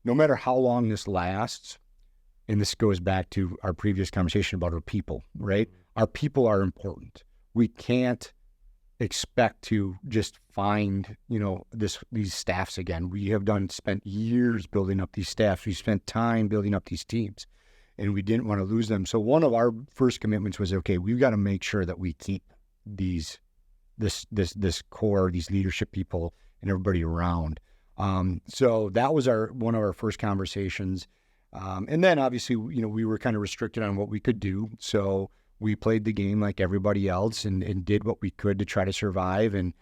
no matter how long this lasts, and this goes back to our previous conversation about our people, right? Our people are important. We can't expect to just find, these staffs again. We have spent years building up these staffs. We spent time building up these teams. and we didn't want to lose them. So one of our first commitments was, okay, we've got to make sure that we keep this core, these leadership people and everybody around. So that was one of our first conversations. And then obviously, we were kind of restricted on what we could do. So we played the game like everybody else and did what we could to try to survive. And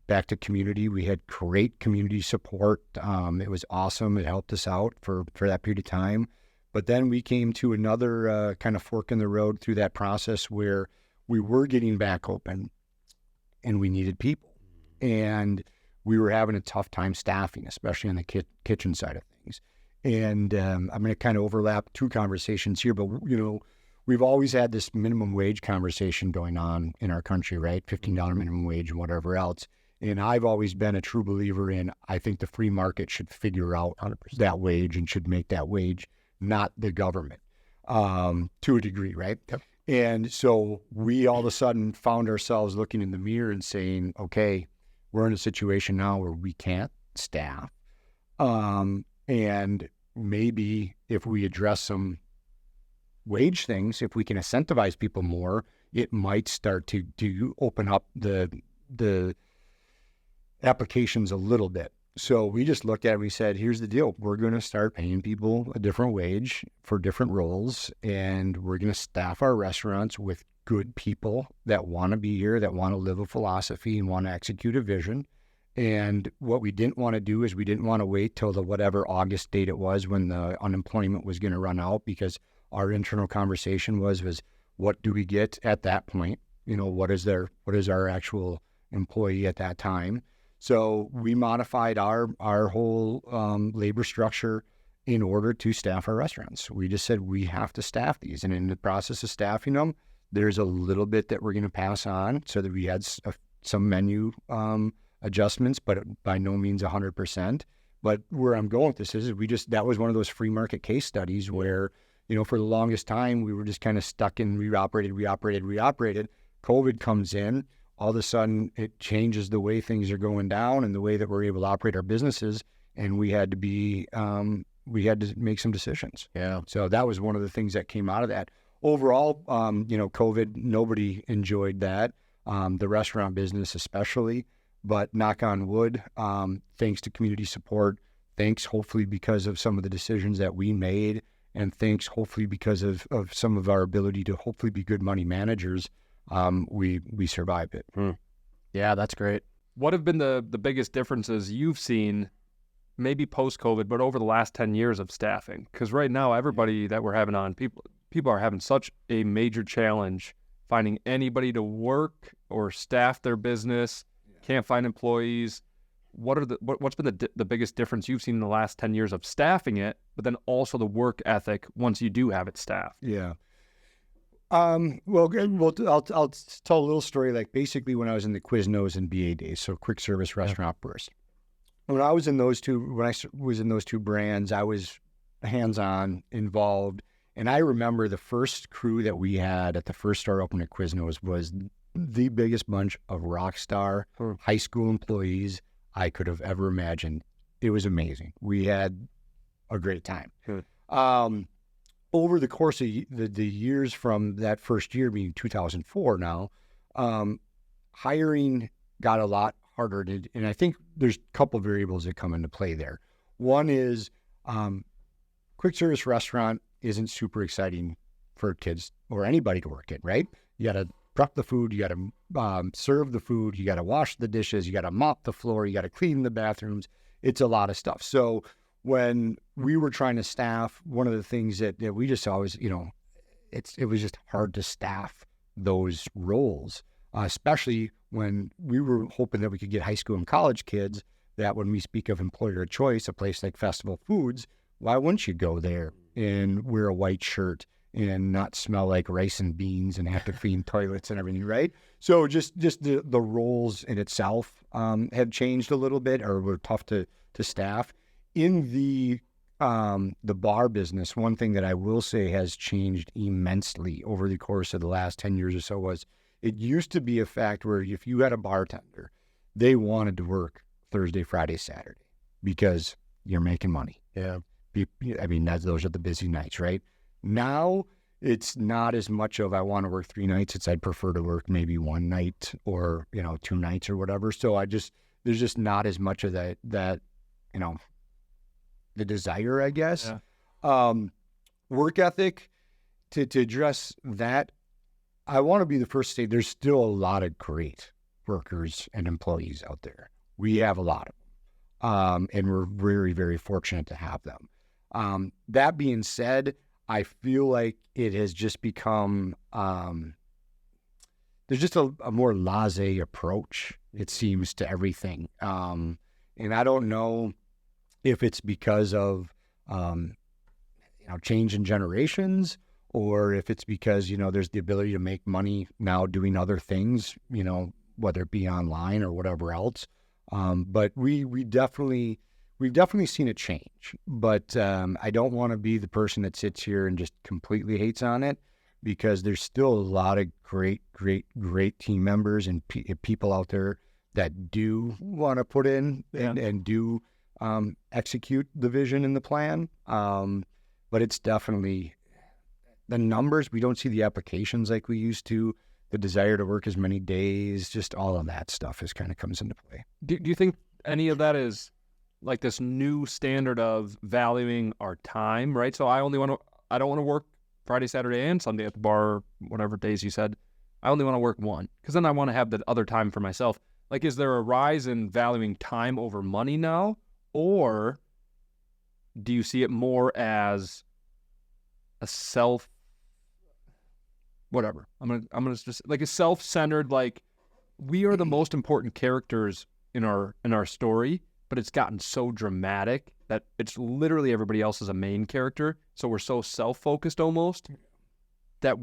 back to community, we had great community support. It was awesome. It helped us out for that period of time. But then we came to another kind of fork in the road through that process where we were getting back open and we needed people. And we were having a tough time staffing, especially on the kitchen side of things. And I'm going to kind of overlap two conversations here, but, we've always had this minimum wage conversation going on in our country, right? $15 minimum wage and whatever else. And I've always been a true believer in, I think the free market should figure out 100% that wage and should make that wage, not the government, to a degree, right? Yep. And so we all of a sudden found ourselves looking in the mirror and saying, okay, we're in a situation now where we can't staff. And maybe if we address some wage things, if we can incentivize people more, it might start to open up the applications a little bit. So we just looked at it and we said, here's the deal. We're going to start paying people a different wage for different roles, and we're going to staff our restaurants with good people that want to be here, that want to live a philosophy and want to execute a vision. And what we didn't want to do is we didn't want to wait till the whatever August date it was when the unemployment was going to run out, because our internal conversation was what do we get at that point? What is our actual employee at that time? So we modified our whole labor structure in order to staff our restaurants. We just said we have to staff these. And in the process of staffing them, there's a little bit that we're going to pass on so that we had some menu adjustments, but by no means 100%. But where I'm going with this is that was one of those free market case studies where, for the longest time, we were just kind of stuck in reoperated. COVID comes in. All of a sudden, it changes the way things are going down and the way that we're able to operate our businesses. And we had to make some decisions. Yeah. So that was one of the things that came out of that. Overall, COVID, nobody enjoyed that. The restaurant business especially, but knock on wood, thanks to community support, thanks hopefully because of some of the decisions that we made, and thanks hopefully because of some of our ability to hopefully be good money managers, we survived it. Yeah, that's great. What have been the biggest differences you've seen, maybe post-COVID, but over the last 10 years of staffing? Because right now, everybody that we're having on, people are having such a major challenge finding anybody to work or staff their business, can't find employees. What's been the biggest difference you've seen in the last 10 years of staffing it, but then also the work ethic once you do have it staffed? Yeah. Well, I'll tell a little story. Like basically when I was in the Quiznos and BA days, so quick service restaurant burst. When I was in those two brands, I was hands-on involved. And I remember the first crew that we had at the first store open at Quiznos was the biggest bunch of rock star high school employees I could have ever imagined. It was amazing. We had a great time. Over the course of the years from that first year, being 2004 now, hiring got a lot harder. And I think there's a couple of variables that come into play there. One is quick service restaurant isn't super exciting for kids or anybody to work in, right? You got to prep the food, you got to serve the food, you got to wash the dishes, you got to mop the floor, you got to clean the bathrooms. It's a lot of stuff. So when we were trying to staff, one of the things that we just always, it was just hard to staff those roles, especially when we were hoping that we could get high school and college kids that when we speak of employer of choice, a place like Festival Foods, why wouldn't you go there and wear a white shirt and not smell like rice and beans and have to clean toilets and everything, right? So just the roles in itself have changed a little bit, or were tough to staff. In the bar business, one thing that I will say has changed immensely over the course of the last 10 years or so was it used to be a fact where if you had a bartender, they wanted to work Thursday, Friday, Saturday because you're making money. Yeah. I mean, those are the busy nights, right? Now it's not as much of I want to work 3 nights. It's I'd prefer to work maybe 1 night or, 2 nights or whatever. So there's just not as much of that, the desire, I guess. Yeah. Work ethic, to address that, I want to be the first to say there's still a lot of great workers and employees out there. We have a lot of them. And we're very, very fortunate to have them. That being said, I feel like it has just become, there's just a more laissez approach, it seems, to everything. And I don't know if it's because of, change in generations, or if it's because, there's the ability to make money now doing other things, whether it be online or whatever else. But we've definitely seen a change, but I don't want to be the person that sits here and just completely hates on it, because there's still a lot of great team members and people out there that do want to put in and do execute the vision and the plan. But it's definitely the numbers. We don't see the applications like we used to. The desire to work as many days, just all of that stuff kind of comes into play. Do you think any of that is like this new standard of valuing our time, right? So I don't want to work Friday, Saturday, and Sunday at the bar, whatever days you said. I only want to work one, because then I want to have the other time for myself. Like, is there a rise in valuing time over money now? Or do you see it more as a whatever. I'm gonna just like a self-centered, like, we are the most important characters in our story, but it's gotten so dramatic that it's literally everybody else is a main character. So we're so self-focused almost that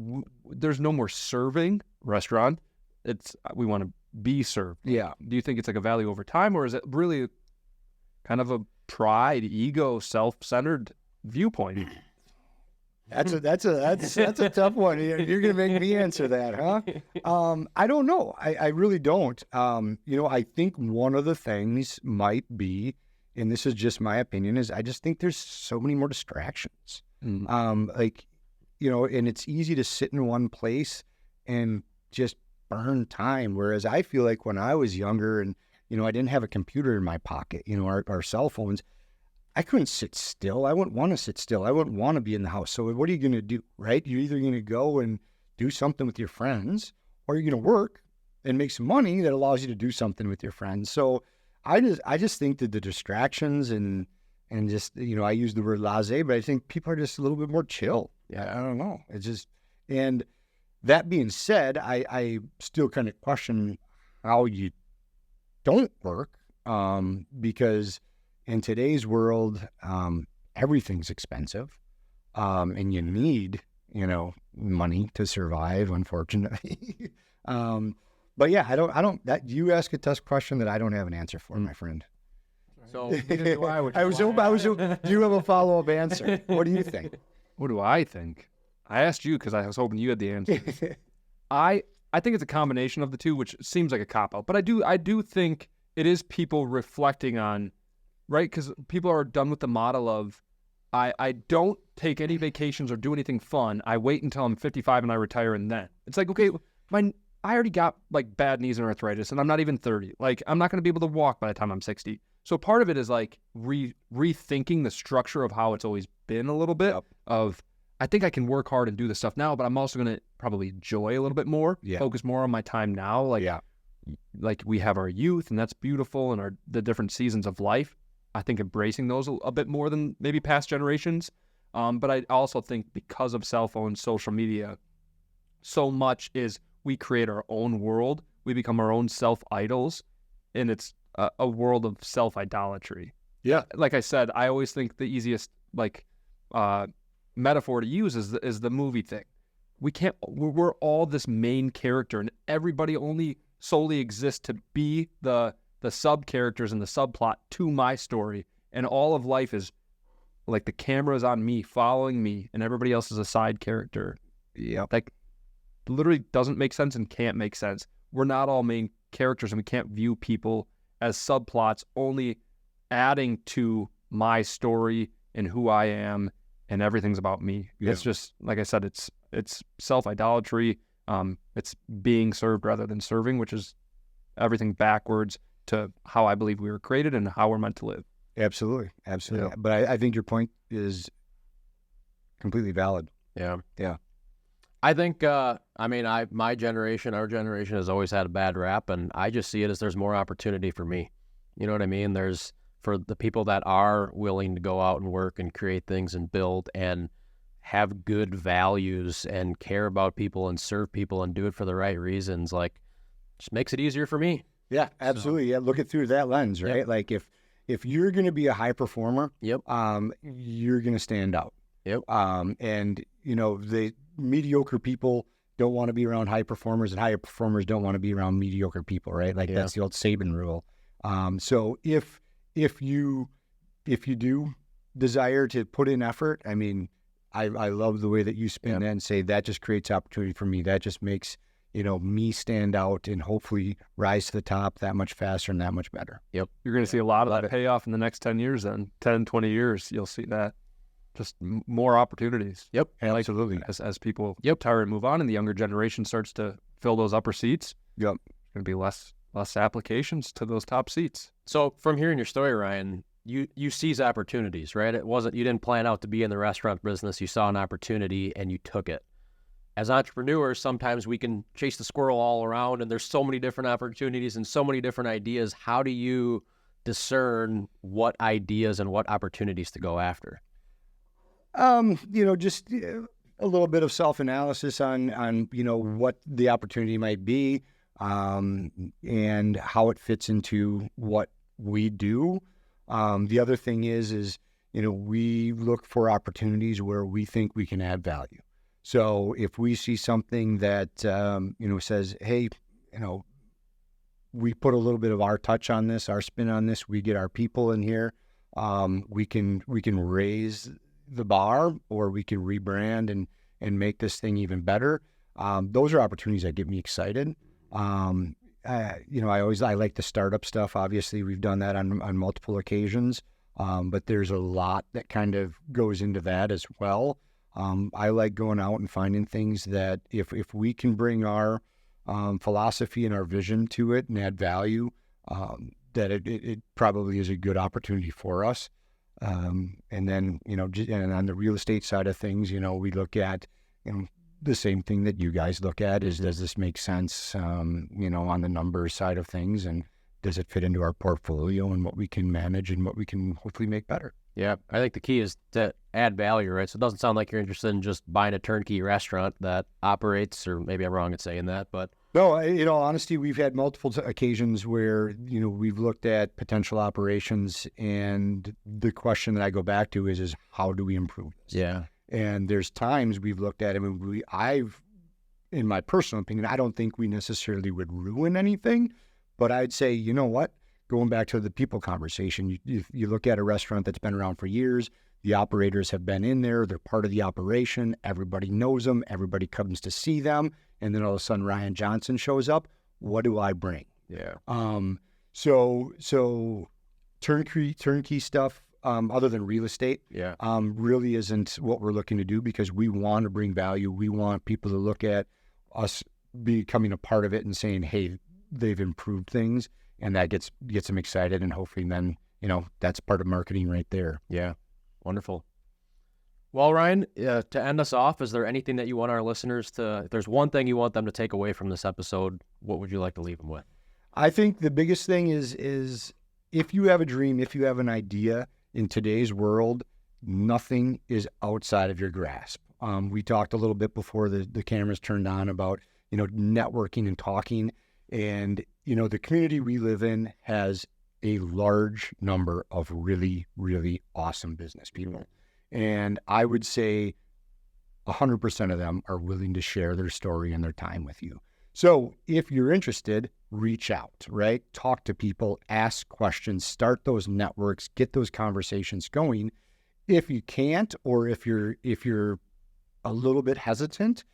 there's no more serving restaurant. We want to be served. Yeah. Do you think it's like a value over time, or is it really kind of a pride, ego, self-centered viewpoint? That's a tough one. You're going to make me answer that, huh? I don't know. I really don't. I think one of the things might be, and this is just my opinion, is I just think there's so many more distractions. And it's easy to sit in one place and just burn time. Whereas I feel like when I was younger and, I didn't have a computer in my pocket, our cell phones, I couldn't sit still. I wouldn't want to sit still. I wouldn't want to be in the house. So what are you going to do, right? You're either going to go and do something with your friends, or you're going to work and make some money that allows you to do something with your friends. So I just think that the distractions and just, I use the word laissez, but I think people are just a little bit more chill. Yeah, I don't know. It's just, and that being said, I still kind of question how you don't work, because in today's world, everything's expensive, and you need, money to survive, unfortunately. But yeah, that you ask a tough question that I don't have an answer for, my friend. So do you have a follow-up answer? What do you think? What do I think? I asked you because I was hoping you had the answer. I think it's a combination of the two, which seems like a cop-out, but I do think it is people reflecting on, right? Because people are done with the model of, I don't take any vacations or do anything fun. I wait until I'm 55 and I retire, and then. It's like, okay, I already got like bad knees and arthritis, and I'm not even 30. Like, I'm not going to be able to walk by the time I'm 60. So part of it is like rethinking the structure of how it's always been a little bit of, I think I can work hard and do this stuff now, but I'm also going to probably enjoy a little bit more, focus more on my time now. Like we have our youth, and that's beautiful, and the different seasons of life. I think embracing those a bit more than maybe past generations. But I also think because of cell phones, social media, so much is we create our own world. We become our own self-idols, and it's a world of self-idolatry. Yeah. Like I said, I always think the easiest metaphor to use is the movie thing. We're all this main character, and everybody only solely exists to be the sub-characters and the subplot to my story, and all of life is like the camera's on me, following me, and everybody else is a side character. Yeah. Like, literally doesn't make sense and can't make sense. We're not all main characters, and we can't view people as subplots, only adding to my story and who I am and everything's about me. Yeah. It's just, like I said, it's self-idolatry. It's being served rather than serving, which is everything backwards to how I believe we were created and how we're meant to live. Absolutely. Yeah. But I think your point is completely valid. Yeah. Yeah. I think, my generation, our generation has always had a bad rap, and I just see it as there's more opportunity for me. You know what I mean? There's, for the people that are willing to go out and work and create things and build and have good values and care about people and serve people and do it for the right reasons, like, just makes it easier for me. Yeah, absolutely. Yeah, look it through that lens, right? Yep. Like if you're going to be a high performer, Yep. You're going to stand out. Yep. And the mediocre people don't want to be around high performers, and high performers don't want to be around mediocre people, right? Like that's the old Saban rule. So if you do desire to put in effort, I mean, I love the way that you spin that and say that just creates opportunity for me. That just makes me stand out and hopefully rise to the top that much faster and that much better. Yep. You're going to see a lot of that payoff in the next 10 years then. 10, 20 years, you'll see that. Just more opportunities. Yep. Absolutely. As people retire and move on and the younger generation starts to fill those upper seats, Yep. there's going to be less applications to those top seats. So from hearing your story, Ryan, you seize opportunities, right? You didn't plan out to be in the restaurant business. You saw an opportunity and you took it. As entrepreneurs, sometimes we can chase the squirrel all around, and there's so many different opportunities and so many different ideas. How do you discern what ideas and what opportunities to go after? Just a little bit of self-analysis on what the opportunity might be, and how it fits into what we do. The other thing is we look for opportunities where we think we can add value. So if we see something that, says, hey, we put a little bit of our touch on this, our spin on this, we get our people in here, we can raise the bar, or we can rebrand and make this thing even better. Those are opportunities that get me excited. I like the startup stuff. Obviously, we've done that on multiple occasions, but there's a lot that kind of goes into that as well. I like going out and finding things that if we can bring our philosophy and our vision to it and add value, that it probably is a good opportunity for us. And then, and on the real estate side of things, we look at, the same thing that you guys look at is, does this make sense, on the numbers side of things, and does it fit into our portfolio and what we can manage and what we can hopefully make better? Yeah, I think the key is to add value, right? So it doesn't sound like you're interested in just buying a turnkey restaurant that operates, or maybe I'm wrong in saying that, but... No, in all honesty, we've had multiple occasions where, we've looked at potential operations, and the question that I go back to is how do we improve this? Yeah. And there's times we've looked at it, and in my personal opinion, I don't think we necessarily would ruin anything, but I'd say, you know what? Going back to the people conversation, you look at a restaurant that's been around for years, the operators have been in there, they're part of the operation, everybody knows them, everybody comes to see them, and then all of a sudden Ryan Johnson shows up. What do I bring? Yeah. So turnkey stuff, other than real estate, really isn't what we're looking to do, because we want to bring value. We want people to look at us becoming a part of it and saying, hey, they've improved things, and that gets them excited, and hopefully then, that's part of marketing right there. Yeah. Wonderful. Well, Ryan, to end us off, is there anything that you want our listeners if there's one thing you want them to take away from this episode, what would you like to leave them with? I think the biggest thing is if you have a dream, if you have an idea in today's world, nothing is outside of your grasp. We talked a little bit before the cameras turned on about, networking and talking, and, the community we live in has a large number of really, really awesome business people. And I would say 100% of them are willing to share their story and their time with you. So if you're interested, reach out, right? Talk to people, ask questions, start those networks, get those conversations going. If you can't, or if you're a little bit hesitant,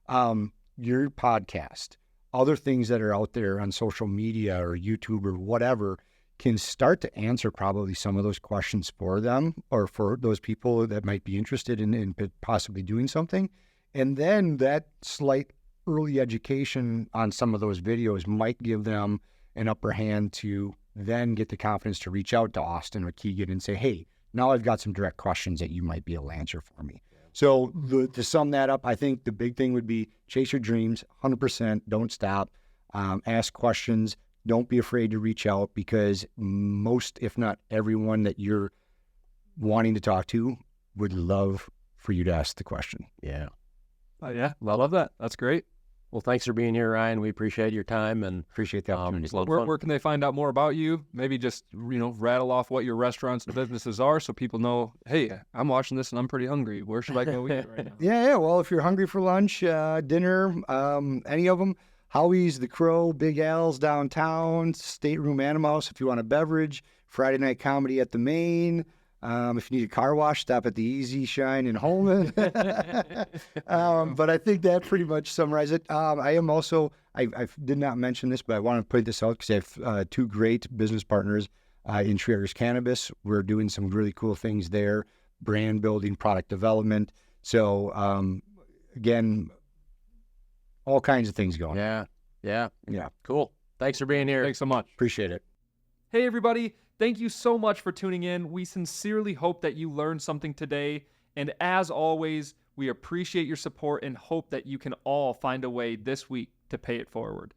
your podcast, other things that are out there on social media or YouTube or whatever, can start to answer probably some of those questions for them or for those people that might be interested in possibly doing something. And then that slight early education on some of those videos might give them an upper hand to then get the confidence to reach out to Austin or Keegan and say, hey, now I've got some direct questions that you might be able to answer for me. So to sum that up, I think the big thing would be chase your dreams, 100%, don't stop, ask questions, don't be afraid to reach out, because most, if not everyone that you're wanting to talk to would love for you to ask the question. Yeah. Yeah, I love that. That's great. Well, thanks for being here, Ryan. We appreciate your time and Appreciate the opportunity. it's a lot of fun. Where can they find out more about you? Maybe just, rattle off what your restaurants and businesses are so people know, hey, I'm watching this and I'm pretty hungry. Where should I go eat right now? Yeah. Well, if you're hungry for lunch, dinner, any of them, Howie's, The Crow, Big Al's downtown, Stateroom Animals if you want a beverage, Friday night comedy at the Main. If you need a car wash, stop at the Easy Shine in Holman. But I think that pretty much summarizes it. I am also, I did not mention this, but I want to point this out because I have two great business partners in Traeger's Cannabis. We're doing some really cool things there, brand building, product development. So, again, all kinds of things going. Yeah. Yeah. Cool. Thanks for being here. Thanks so much. Appreciate it. Hey, everybody. Thank you so much for tuning in. We sincerely hope that you learned something today. And as always, we appreciate your support and hope that you can all find a way this week to pay it forward.